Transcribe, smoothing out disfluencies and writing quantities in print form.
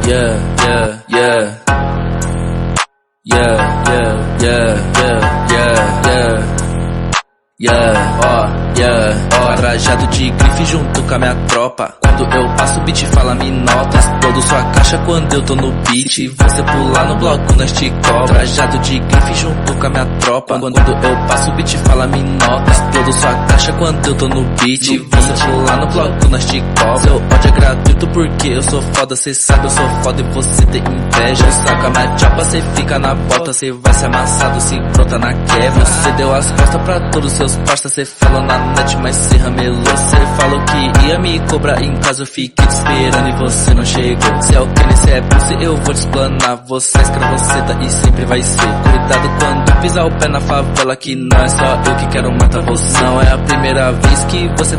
Yeah, yeah, yeah. Yeah, yeah, yeah, yeah, yeah, yeah. Yeah, ó, yeah, ó. Trajado de grife junto com a minha tropa. Quando eu passo o beat fala me nota. Todo sua caixa quando eu tô no beat. Você pular no bloco nós te cobra. Trajado de grife junto com a minha tropa. Quando eu passo o beat fala me nota. Todo sua caixa quando eu tô no beat. Você pular no bloco nós te cobra. Seu ódio é gratuito porque eu sou foda. Cê sabe eu sou foda e você tem inveja. Saca a minha chapa, cê fica na bota. Cê vai ser amassado, se brota na quebra. Cê deu as costas pra todos seus parça. Cê falou na net, mas cê ramelou. Cê falou que ia me cobrar em casa. Eu fiquei te esperando e você não chegou. Cê é o Kenny, cê é pussy, eu vou te explanar. Você é escravoceta e sempre vai ser. Cuidado quando pisar o pé na favela, que não é só eu que quero matar você. Não é a primeira vez que você